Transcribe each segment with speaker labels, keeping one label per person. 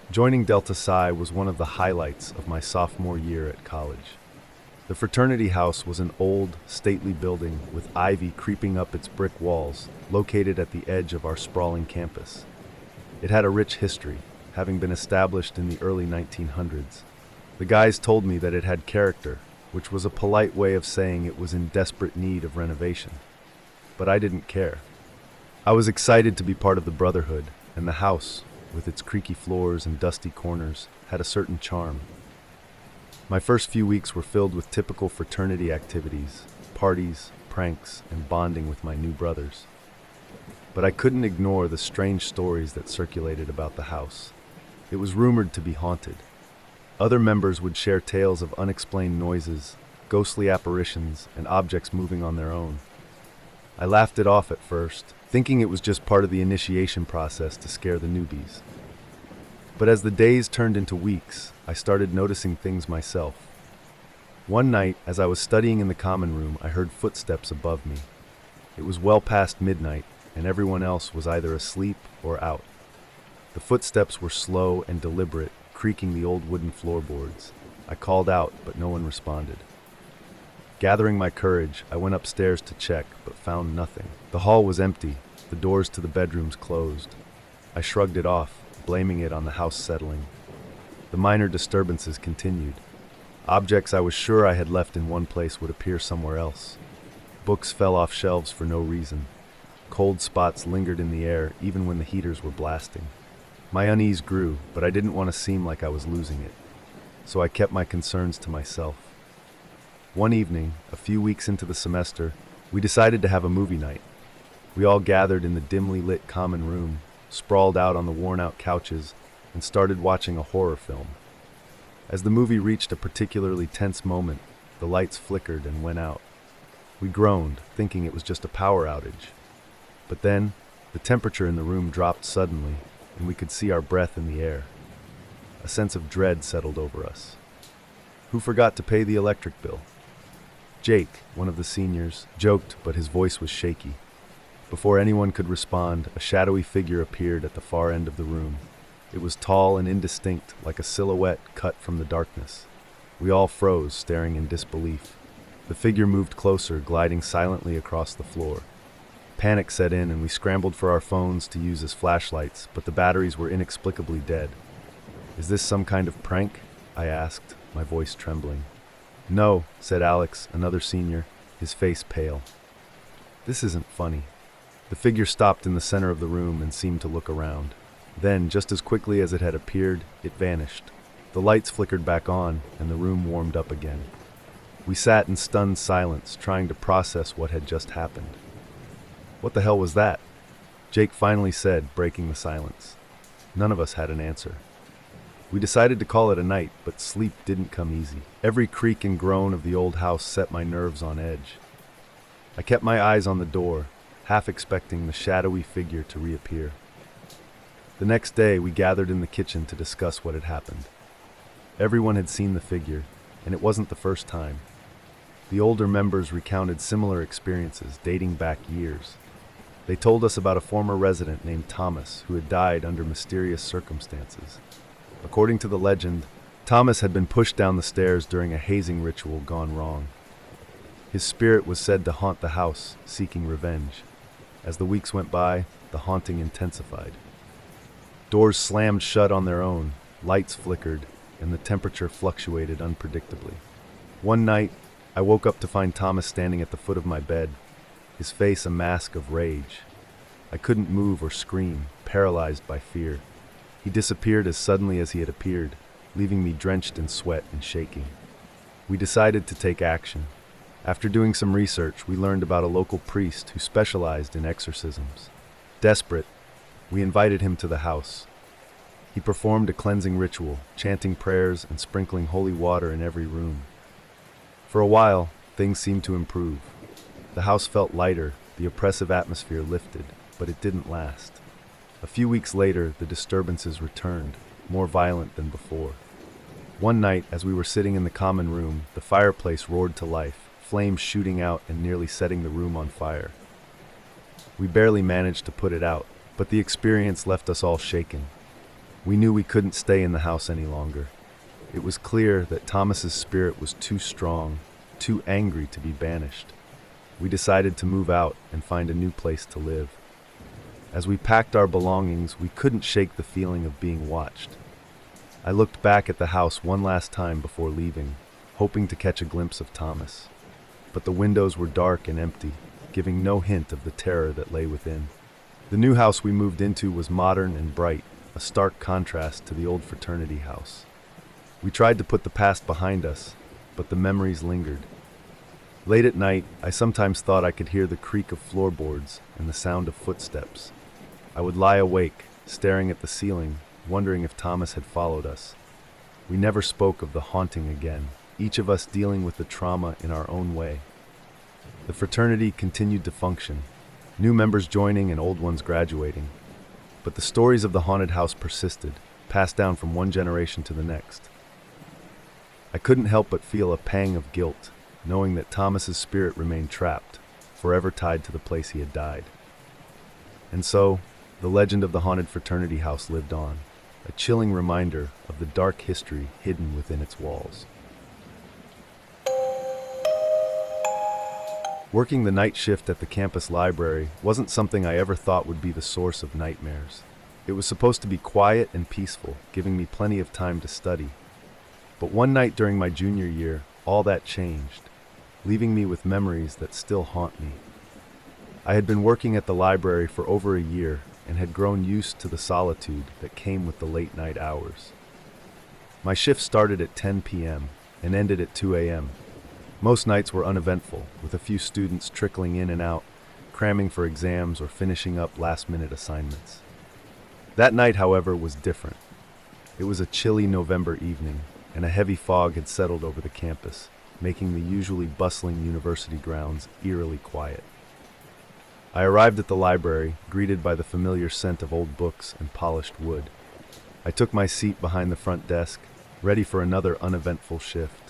Speaker 1: Joining Delta Psi was one of the highlights of my sophomore year at college. The fraternity house was an old, stately building with ivy creeping up its brick walls, located at the edge of our sprawling campus. It had a rich history, having been established in the early 1900s. The guys told me that it had character, which was a polite way of saying it was in desperate need of renovation. But I didn't care. I was excited to be part of the brotherhood, and the house, with its creaky floors and dusty corners, had a certain charm. My first few weeks were filled with typical fraternity activities, parties, pranks, and bonding with my new brothers. But I couldn't ignore the strange stories that circulated about the house. It was rumored to be haunted. Other members would share tales of unexplained noises, ghostly apparitions, and objects moving on their own. I laughed it off at first, thinking it was just part of the initiation process to scare the newbies. But as the days turned into weeks, I started noticing things myself. One night, as I was studying in the common room, I heard footsteps above me. It was well past midnight, and everyone else was either asleep or out. The footsteps were slow and deliberate, creaking the old wooden floorboards. I called out, but no one responded. Gathering my courage, I went upstairs to check, but found nothing. The hall was empty, the doors to the bedrooms closed. I shrugged it off, blaming it on the house settling. The minor disturbances continued. Objects I was sure I had left in one place would appear somewhere else. Books fell off shelves for no reason. Cold spots lingered in the air even when the heaters were blasting. My unease grew, but I didn't want to seem like I was losing it. So I kept my concerns to myself. One evening, a few weeks into the semester, we decided to have a movie night. We all gathered in the dimly lit common room, sprawled out on the worn-out couches, and started watching a horror film. As the movie reached a particularly tense moment, the lights flickered and went out. We groaned, thinking it was just a power outage. But then, the temperature in the room dropped suddenly, and we could see our breath in the air. A sense of dread settled over us. Who forgot to pay the electric bill? Jake, one of the seniors, joked, but his voice was shaky. Before anyone could respond, a shadowy figure appeared at the far end of the room. It was tall and indistinct, like a silhouette cut from the darkness. We all froze, staring in disbelief. The figure moved closer, gliding silently across the floor. Panic set in, and we scrambled for our phones to use as flashlights, but the batteries were inexplicably dead. "Is this some kind of prank?" I asked, my voice trembling. "No," said Alex, another senior, his face pale. "This isn't funny." The figure stopped in the center of the room and seemed to look around. Then, just as quickly as it had appeared, it vanished. The lights flickered back on, and the room warmed up again. We sat in stunned silence, trying to process what had just happened. "What the hell was that?" Jake finally said, breaking the silence. None of us had an answer. We decided to call it a night, but sleep didn't come easy. Every creak and groan of the old house set my nerves on edge. I kept my eyes on the door, half expecting the shadowy figure to reappear. The next day, we gathered in the kitchen to discuss what had happened. Everyone had seen the figure, and it wasn't the first time. The older members recounted similar experiences dating back years. They told us about a former resident named Thomas who had died under mysterious circumstances. According to the legend, Thomas had been pushed down the stairs during a hazing ritual gone wrong. His spirit was said to haunt the house, seeking revenge. As the weeks went by, the haunting intensified. Doors slammed shut on their own, lights flickered, and the temperature fluctuated unpredictably. One night, I woke up to find Thomas standing at the foot of my bed, his face a mask of rage. I couldn't move or scream, paralyzed by fear. He disappeared as suddenly as he had appeared, leaving me drenched in sweat and shaking. We decided to take action. After doing some research, we learned about a local priest who specialized in exorcisms. Desperate, we invited him to the house. He performed a cleansing ritual, chanting prayers and sprinkling holy water in every room. For a while, things seemed to improve. The house felt lighter, the oppressive atmosphere lifted, but it didn't last. A few weeks later, the disturbances returned, more violent than before. One night, as we were sitting in the common room, the fireplace roared to life, flames shooting out and nearly setting the room on fire. We barely managed to put it out, but the experience left us all shaken. We knew we couldn't stay in the house any longer. It was clear that Thomas's spirit was too strong, too angry to be banished. We decided to move out and find a new place to live. As we packed our belongings, we couldn't shake the feeling of being watched. I looked back at the house one last time before leaving, hoping to catch a glimpse of Thomas. But the windows were dark and empty, giving no hint of the terror that lay within. The new house we moved into was modern and bright, a stark contrast to the old fraternity house. We tried to put the past behind us, but the memories lingered. Late at night, I sometimes thought I could hear the creak of floorboards and the sound of footsteps. I would lie awake, staring at the ceiling, wondering if Thomas had followed us. We never spoke of the haunting again, each of us dealing with the trauma in our own way. The fraternity continued to function, new members joining and old ones graduating. But the stories of the haunted house persisted, passed down from one generation to the next. I couldn't help but feel a pang of guilt, knowing that Thomas's spirit remained trapped, forever tied to the place he had died. And so, the legend of the haunted fraternity house lived on, a chilling reminder of the dark history hidden within its walls. Working the night shift at the campus library wasn't something I ever thought would be the source of nightmares. It was supposed to be quiet and peaceful, giving me plenty of time to study. But one night during my junior year, all that changed, leaving me with memories that still haunt me. I had been working at the library for over a year and had grown used to the solitude that came with the late night hours. My shift started at 10 p.m. and ended at 2 a.m. Most nights were uneventful, with a few students trickling in and out, cramming for exams or finishing up last-minute assignments. That night, however, was different. It was a chilly November evening, and a heavy fog had settled over the campus, making the usually bustling university grounds eerily quiet. I arrived at the library, greeted by the familiar scent of old books and polished wood. I took my seat behind the front desk, ready for another uneventful shift.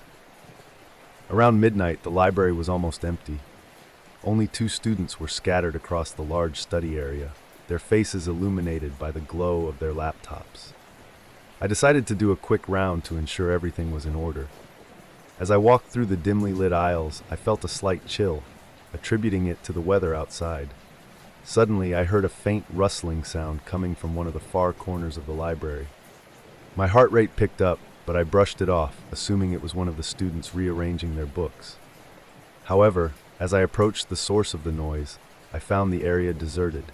Speaker 1: Around midnight, the library was almost empty. Only 2 students were scattered across the large study area, their faces illuminated by the glow of their laptops. I decided to do a quick round to ensure everything was in order. As I walked through the dimly lit aisles, I felt a slight chill, attributing it to the weather outside. Suddenly, I heard a faint rustling sound coming from one of the far corners of the library. My heart rate picked up, but I brushed it off, assuming it was one of the students rearranging their books. However, as I approached the source of the noise, I found the area deserted.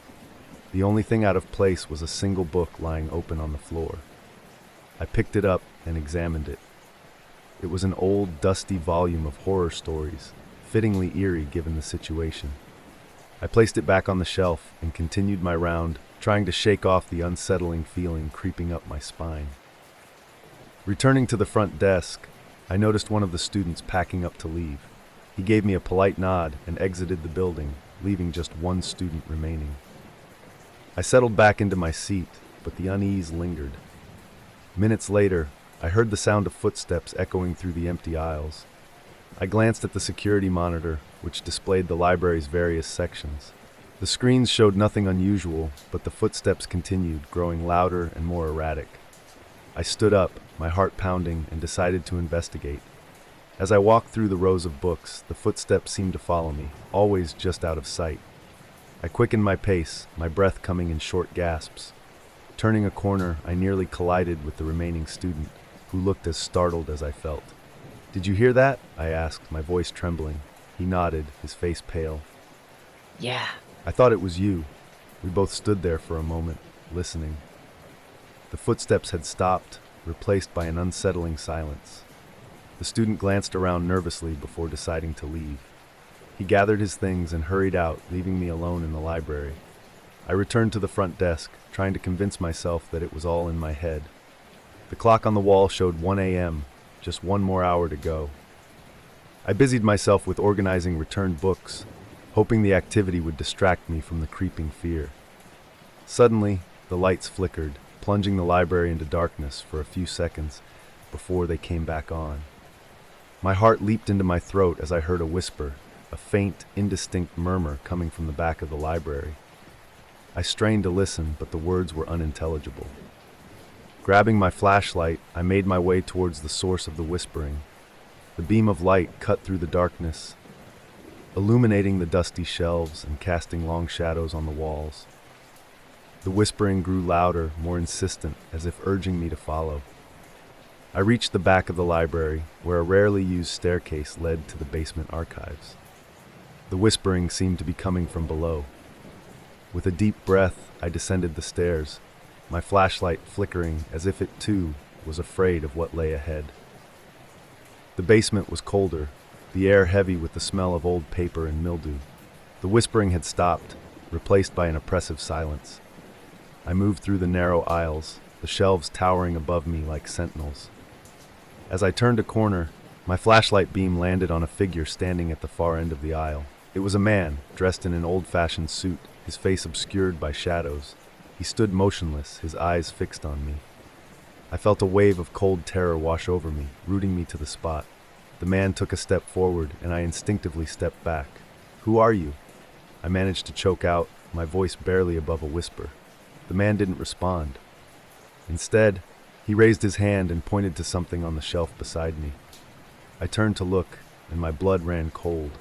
Speaker 1: The only thing out of place was a single book lying open on the floor. I picked it up and examined it. It was an old, dusty volume of horror stories, fittingly eerie given the situation. I placed it back on the shelf and continued my round, trying to shake off the unsettling feeling creeping up my spine. Returning to the front desk, I noticed one of the students packing up to leave. He gave me a polite nod and exited the building, leaving just one student remaining. I settled back into my seat, but the unease lingered. Minutes later, I heard the sound of footsteps echoing through the empty aisles. I glanced at the security monitor, which displayed the library's various sections. The screens showed nothing unusual, but the footsteps continued, growing louder and more erratic. I stood up, my heart pounding, and decided to investigate. As I walked through the rows of books, the footsteps seemed to follow me, always just out of sight. I quickened my pace, my breath coming in short gasps. Turning a corner, I nearly collided with the remaining student, who looked as startled as I felt. "Did you hear that?" I asked, my voice trembling. He nodded, his face pale.
Speaker 2: "Yeah."
Speaker 1: "I thought it was you." We both stood there for a moment, listening. The footsteps had stopped, replaced by an unsettling silence. The student glanced around nervously before deciding to leave. He gathered his things and hurried out, leaving me alone in the library. I returned to the front desk, trying to convince myself that it was all in my head. The clock on the wall showed 1 a.m., just one more hour to go. I busied myself with organizing returned books, hoping the activity would distract me from the creeping fear. Suddenly, the lights flickered, plunging the library into darkness for a few seconds before they came back on. My heart leaped into my throat as I heard a whisper, a faint, indistinct murmur coming from the back of the library. I strained to listen, but the words were unintelligible. Grabbing my flashlight, I made my way towards the source of the whispering. The beam of light cut through the darkness, illuminating the dusty shelves and casting long shadows on the walls. The whispering grew louder, more insistent, as if urging me to follow. I reached the back of the library, where a rarely used staircase led to the basement archives. The whispering seemed to be coming from below. With a deep breath, I descended the stairs, my flashlight flickering as if it, too, was afraid of what lay ahead. The basement was colder, the air heavy with the smell of old paper and mildew. The whispering had stopped, replaced by an oppressive silence. I moved through the narrow aisles, the shelves towering above me like sentinels. As I turned a corner, my flashlight beam landed on a figure standing at the far end of the aisle. It was a man, dressed in an old-fashioned suit, his face obscured by shadows. He stood motionless, his eyes fixed on me. I felt a wave of cold terror wash over me, rooting me to the spot. The man took a step forward, and I instinctively stepped back. "Who are you?" I managed to choke out, my voice barely above a whisper. The man didn't respond. Instead, he raised his hand and pointed to something on the shelf beside me. I turned to look, and my blood ran cold.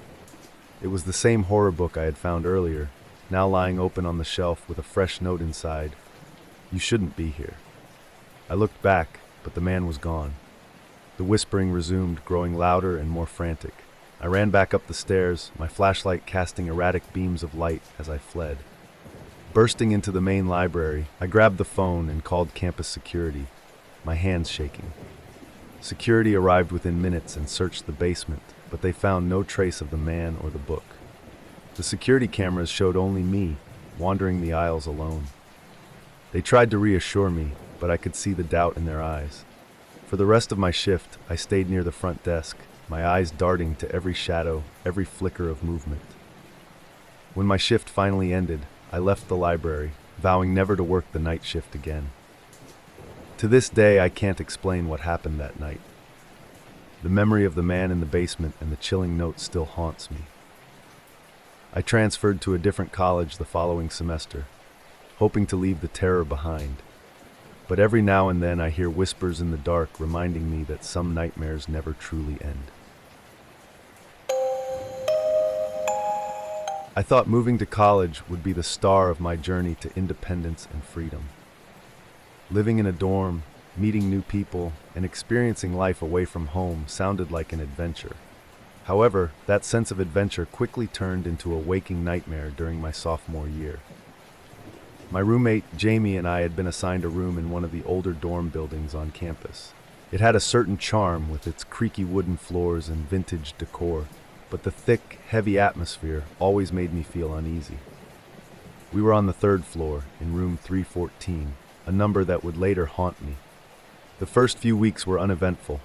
Speaker 1: It was the same horror book I had found earlier, now lying open on the shelf with a fresh note inside. "You shouldn't be here." I looked back, but the man was gone. The whispering resumed, growing louder and more frantic. I ran back up the stairs, my flashlight casting erratic beams of light as I fled. Bursting into the main library, I grabbed the phone and called campus security, my hands shaking. Security arrived within minutes and searched the basement, but they found no trace of the man or the book. The security cameras showed only me, wandering the aisles alone. They tried to reassure me, but I could see the doubt in their eyes. For the rest of my shift, I stayed near the front desk, my eyes darting to every shadow, every flicker of movement. When my shift finally ended, I left the library, vowing never to work the night shift again. To this day, I can't explain what happened that night. The memory of the man in the basement and the chilling note still haunts me. I transferred to a different college the following semester, hoping to leave the terror behind. But every now and then I hear whispers in the dark reminding me that some nightmares never truly end. I thought moving to college would be the star of my journey to independence and freedom. Living in a dorm, meeting new people, and experiencing life away from home sounded like an adventure. However, that sense of adventure quickly turned into a waking nightmare during my sophomore year. My roommate, Jamie, and I had been assigned a room in one of the older dorm buildings on campus. It had a certain charm with its creaky wooden floors and vintage decor, but the thick, heavy atmosphere always made me feel uneasy. We were on the third floor, in room 314, a number that would later haunt me. The first few weeks were uneventful.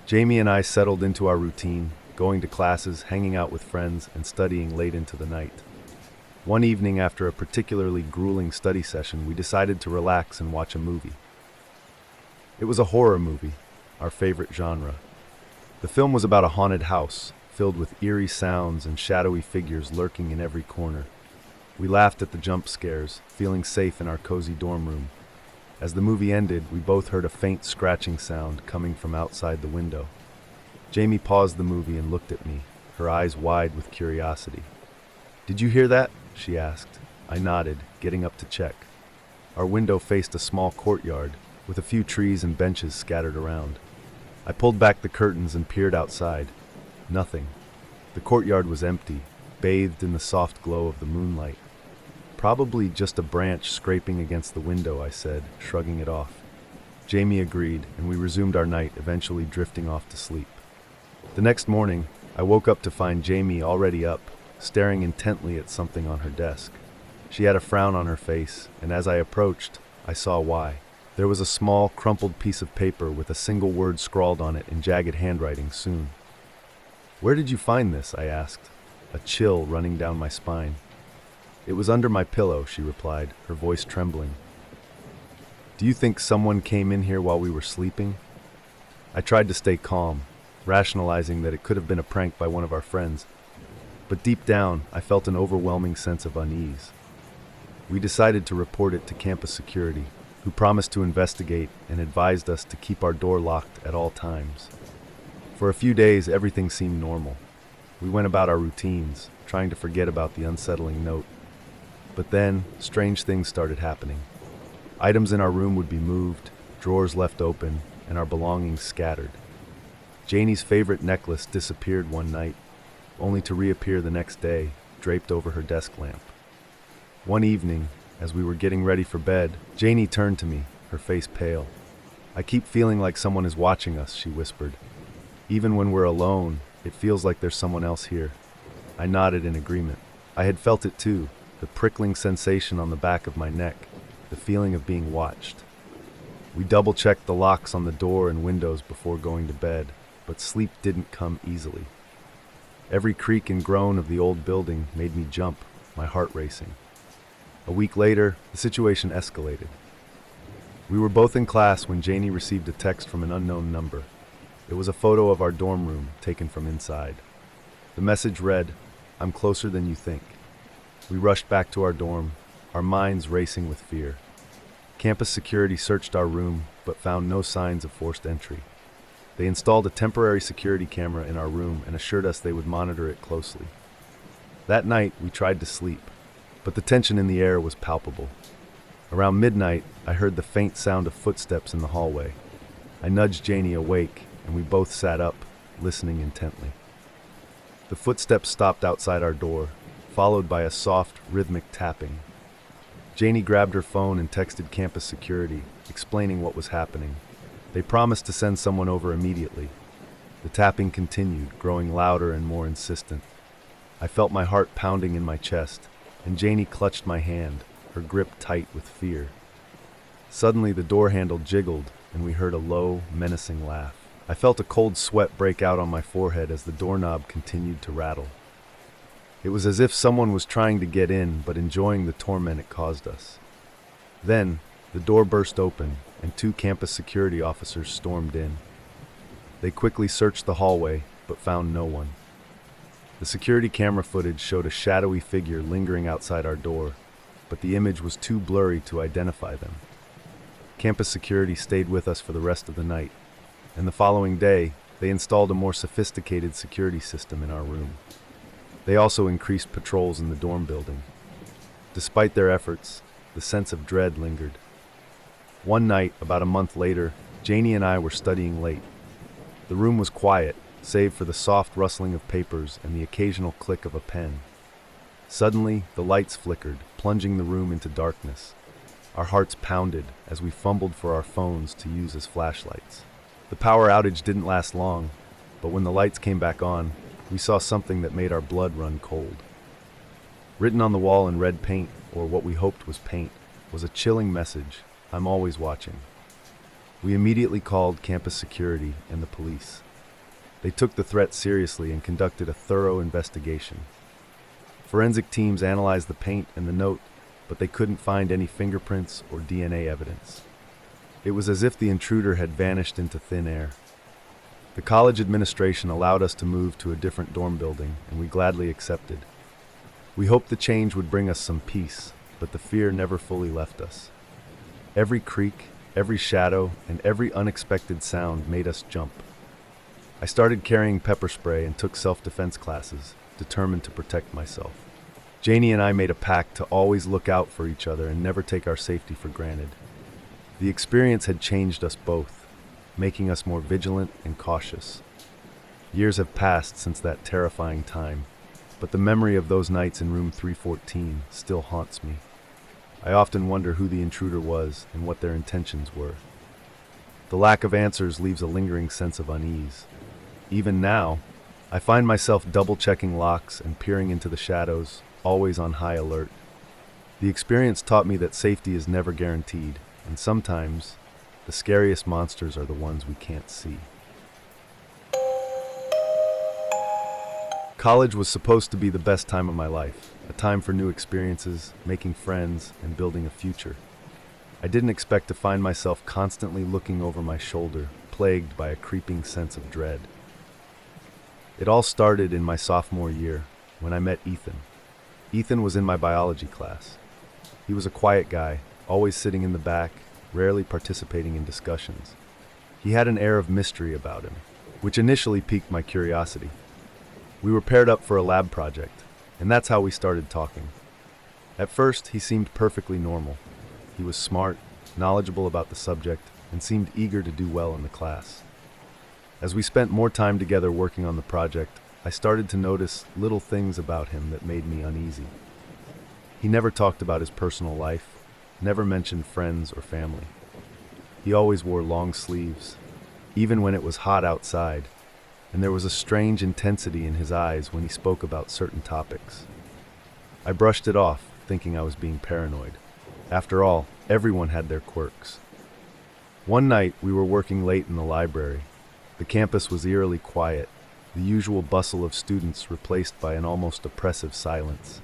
Speaker 1: Jamie and I settled into our routine, going to classes, hanging out with friends, and studying late into the night. One evening after a particularly grueling study session, we decided to relax and watch a movie. It was a horror movie, our favorite genre. The film was about a haunted house, filled with eerie sounds and shadowy figures lurking in every corner. We laughed at the jump scares, feeling safe in our cozy dorm room. As the movie ended, we both heard a faint scratching sound coming from outside the window. Jamie paused the movie and looked at me, her eyes wide with curiosity. "Did you hear that?" she asked. I nodded, getting up to check. Our window faced a small courtyard, with a few trees and benches scattered around. I pulled back the curtains and peered outside. Nothing. The courtyard was empty, bathed in the soft glow of the moonlight. "Probably just a branch scraping against the window," I said, shrugging it off. Jamie agreed, and we resumed our night, eventually drifting off to sleep. The next morning, I woke up to find Jamie already up, staring intently at something on her desk. She had a frown on her face, and as I approached, I saw why. There was a small, crumpled piece of paper with a single word scrawled on it in jagged handwriting, "Soon." "Where did you find this?" I asked, a chill running down my spine. "It was under my pillow," she replied, her voice trembling. "Do you think someone came in here while we were sleeping?" I tried to stay calm, rationalizing that it could have been a prank by one of our friends. But deep down, I felt an overwhelming sense of unease. We decided to report it to campus security. who promised to investigate and advised us to keep our door locked at all times. For a few days, everything seemed normal. We went about our routines, trying to forget about the unsettling note. But then, strange things started happening. Items in our room would be moved, drawers left open, and our belongings scattered. Janie's favorite necklace disappeared one night, only to reappear the next day, draped over her desk lamp. One evening, as we were getting ready for bed, Janie turned to me, her face pale. "I keep feeling like someone is watching us," she whispered. "Even when we're alone, it feels like there's someone else here." I nodded in agreement. I had felt it too, the prickling sensation on the back of my neck, the feeling of being watched. We double-checked the locks on the door and windows before going to bed, but sleep didn't come easily. Every creak and groan of the old building made me jump, my heart racing. A week later, the situation escalated. We were both in class when Janie received a text from an unknown number. It was a photo of our dorm room taken from inside. The message read, "I'm closer than you think." We rushed back to our dorm, our minds racing with fear. Campus security searched our room, but found no signs of forced entry. They installed a temporary security camera in our room and assured us they would monitor it closely. That night, we tried to sleep, but the tension in the air was palpable. Around midnight, I heard the faint sound of footsteps in the hallway. I nudged Janie awake, and we both sat up, listening intently. The footsteps stopped outside our door, followed by a soft, rhythmic tapping. Janie grabbed her phone and texted campus security, explaining what was happening. They promised to send someone over immediately. The tapping continued, growing louder and more insistent. I felt my heart pounding in my chest, and Janie clutched my hand, her grip tight with fear. Suddenly, the door handle jiggled, and we heard a low, menacing laugh. I felt a cold sweat break out on my forehead as the doorknob continued to rattle. It was as if someone was trying to get in, but enjoying the torment it caused us. Then, the door burst open, and 2 campus security officers stormed in. They quickly searched the hallway, but found no one. The security camera footage showed a shadowy figure lingering outside our door, but the image was too blurry to identify them. Campus security stayed with us for the rest of the night, and the following day, they installed a more sophisticated security system in our room. They also increased patrols in the dorm building. Despite their efforts, the sense of dread lingered. One night, about a month later, Janie and I were studying late. The room was quiet, save for the soft rustling of papers and the occasional click of a pen. Suddenly, the lights flickered, plunging the room into darkness. Our hearts pounded as we fumbled for our phones to use as flashlights. The power outage didn't last long, but when the lights came back on, we saw something that made our blood run cold. Written on the wall in red paint, or what we hoped was paint, was a chilling message: "I'm always watching." We immediately called campus security and the police. They took the threat seriously and conducted a thorough investigation. Forensic teams analyzed the paint and the note, but they couldn't find any fingerprints or DNA evidence. It was as if the intruder had vanished into thin air. The college administration allowed us to move to a different dorm building, and we gladly accepted. We hoped the change would bring us some peace, but the fear never fully left us. Every creak, every shadow, and every unexpected sound made us jump. I started carrying pepper spray and took self-defense classes, determined to protect myself. Janie and I made a pact to always look out for each other and never take our safety for granted. The experience had changed us both, making us more vigilant and cautious. Years have passed since that terrifying time, but the memory of those nights in room 314 still haunts me. I often wonder who the intruder was and what their intentions were. The lack of answers leaves a lingering sense of unease. Even now, I find myself double-checking locks and peering into the shadows, always on high alert. The experience taught me that safety is never guaranteed, and sometimes, the scariest monsters are the ones we can't see. College was supposed to be the best time of my life, a time for new experiences, making friends, and building a future. I didn't expect to find myself constantly looking over my shoulder, plagued by a creeping sense of dread. It all started in my sophomore year, when I met Ethan. Ethan was in my biology class. He was a quiet guy, always sitting in the back, rarely participating in discussions. He had an air of mystery about him, which initially piqued my curiosity. We were paired up for a lab project, and that's how we started talking. At first, he seemed perfectly normal. He was smart, knowledgeable about the subject, and seemed eager to do well in the class. As we spent more time together working on the project, I started to notice little things about him that made me uneasy. He never talked about his personal life, never mentioned friends or family. He always wore long sleeves, even when it was hot outside, and there was a strange intensity in his eyes when he spoke about certain topics. I brushed it off, thinking I was being paranoid. After all, everyone had their quirks. One night, we were working late in the library. The campus was eerily quiet, the usual bustle of students replaced by an almost oppressive silence.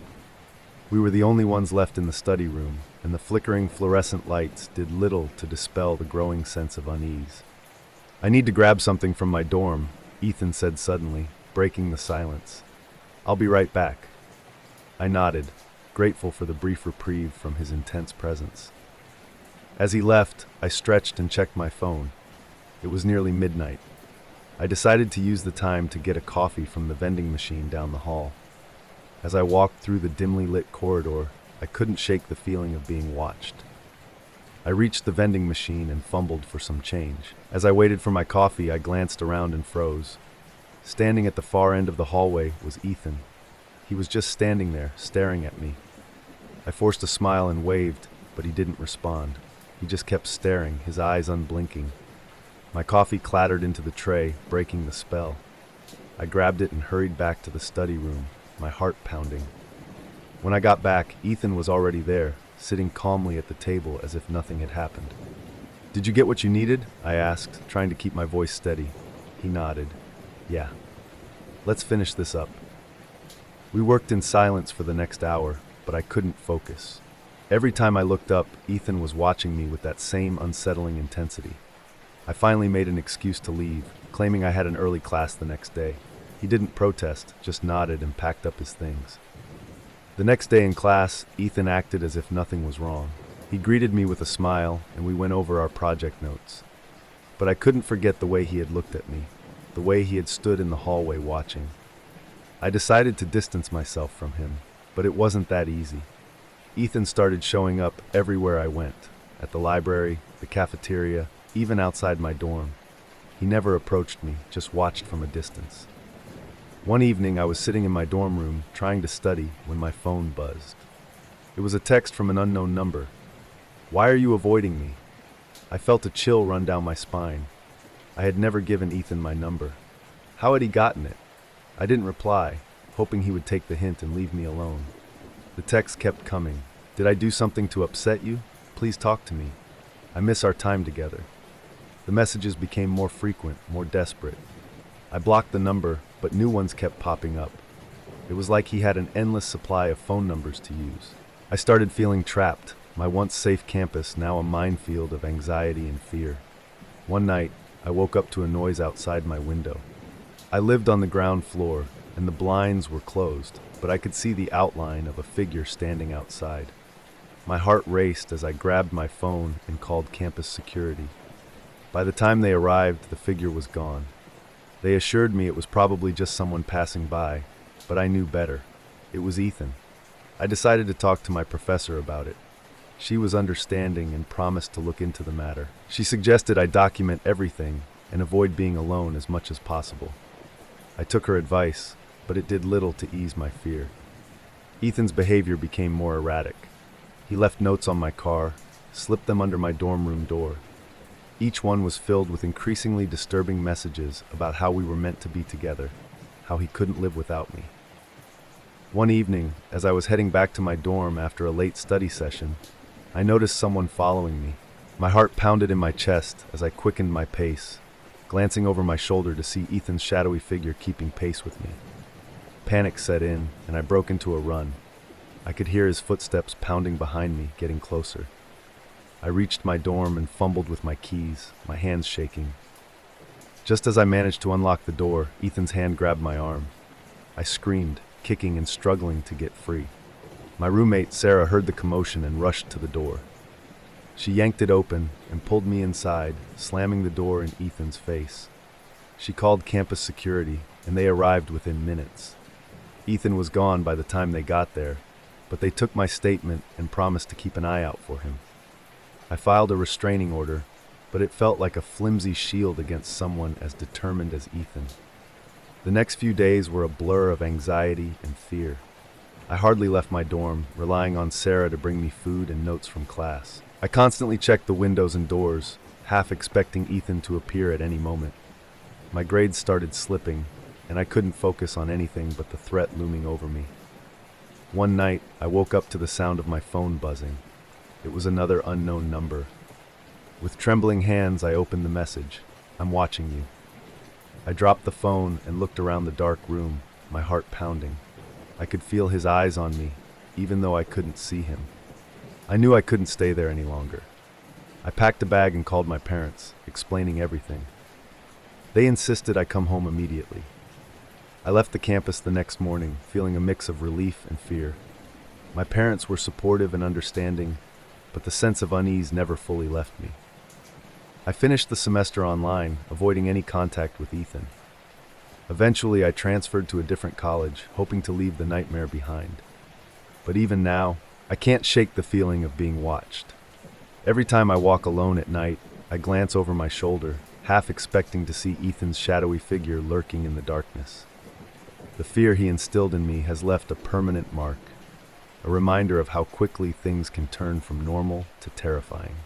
Speaker 1: We were the only ones left in the study room, and the flickering fluorescent lights did little to dispel the growing sense of unease. "I need to grab something from my dorm," Ethan said suddenly, breaking the silence. "I'll be right back." I nodded, grateful for the brief reprieve from his intense presence. As he left, I stretched and checked my phone. It was nearly midnight. I decided to use the time to get a coffee from the vending machine down the hall. As I walked through the dimly lit corridor, I couldn't shake the feeling of being watched. I reached the vending machine and fumbled for some change. As I waited for my coffee, I glanced around and froze. Standing at the far end of the hallway was Ethan. He was just standing there, staring at me. I forced a smile and waved, but he didn't respond. He just kept staring, his eyes unblinking. My coffee clattered into the tray, breaking the spell. I grabbed it and hurried back to the study room, my heart pounding. When I got back, Ethan was already there, sitting calmly at the table as if nothing had happened. "Did you get what you needed?" I asked, trying to keep my voice steady. He nodded. "Yeah. Let's finish this up." We worked in silence for the next hour, but I couldn't focus. Every time I looked up, Ethan was watching me with that same unsettling intensity. I finally made an excuse to leave, claiming I had an early class the next day. He didn't protest, just nodded and packed up his things. The next day in class, Ethan acted as if nothing was wrong. He greeted me with a smile, and we went over our project notes. But I couldn't forget the way he had looked at me, the way he had stood in the hallway watching. I decided to distance myself from him, but it wasn't that easy. Ethan started showing up everywhere I went, at the library, the cafeteria, even outside my dorm. He never approached me, just watched from a distance. One evening, I was sitting in my dorm room, trying to study, when my phone buzzed. It was a text from an unknown number. "Why are you avoiding me?" I felt a chill run down my spine. I had never given Ethan my number. How had he gotten it? I didn't reply, hoping he would take the hint and leave me alone. The text kept coming. "Did I do something to upset you? Please talk to me. I miss our time together." The messages became more frequent, more desperate. I blocked the number, but new ones kept popping up. It was like he had an endless supply of phone numbers to use. I started feeling trapped, my once safe campus now a minefield of anxiety and fear. One night, I woke up to a noise outside my window. I lived on the ground floor, and the blinds were closed, but I could see the outline of a figure standing outside. My heart raced as I grabbed my phone and called campus security. By the time they arrived, the figure was gone. They assured me it was probably just someone passing by, but I knew better. It was Ethan. I decided to talk to my professor about it. She was understanding and promised to look into the matter. She suggested I document everything and avoid being alone as much as possible. I took her advice, but it did little to ease my fear. Ethan's behavior became more erratic. He left notes on my car, slipped them under my dorm room door. Each one was filled with increasingly disturbing messages about how we were meant to be together, how he couldn't live without me. One evening, as I was heading back to my dorm after a late study session, I noticed someone following me. My heart pounded in my chest as I quickened my pace, glancing over my shoulder to see Ethan's shadowy figure keeping pace with me. Panic set in, and I broke into a run. I could hear his footsteps pounding behind me, getting closer. I reached my dorm and fumbled with my keys, my hands shaking. Just as I managed to unlock the door, Ethan's hand grabbed my arm. I screamed, kicking and struggling to get free. My roommate, Sarah, heard the commotion and rushed to the door. She yanked it open and pulled me inside, slamming the door in Ethan's face. She called campus security, and they arrived within minutes. Ethan was gone by the time they got there, but they took my statement and promised to keep an eye out for him. I filed a restraining order, but it felt like a flimsy shield against someone as determined as Ethan. The next few days were a blur of anxiety and fear. I hardly left my dorm, relying on Sarah to bring me food and notes from class. I constantly checked the windows and doors, half expecting Ethan to appear at any moment. My grades started slipping, and I couldn't focus on anything but the threat looming over me. One night, I woke up to the sound of my phone buzzing. It was another unknown number. With trembling hands, I opened the message. "I'm watching you." I dropped the phone and looked around the dark room, my heart pounding. I could feel his eyes on me, even though I couldn't see him. I knew I couldn't stay there any longer. I packed a bag and called my parents, explaining everything. They insisted I come home immediately. I left the campus the next morning, feeling a mix of relief and fear. My parents were supportive and understanding, but the sense of unease never fully left me. I finished the semester online, avoiding any contact with Ethan. Eventually, I transferred to a different college, hoping to leave the nightmare behind. But even now, I can't shake the feeling of being watched. Every time I walk alone at night, I glance over my shoulder, half expecting to see Ethan's shadowy figure lurking in the darkness. The fear he instilled in me has left a permanent mark, a reminder of how quickly things can turn from normal to terrifying.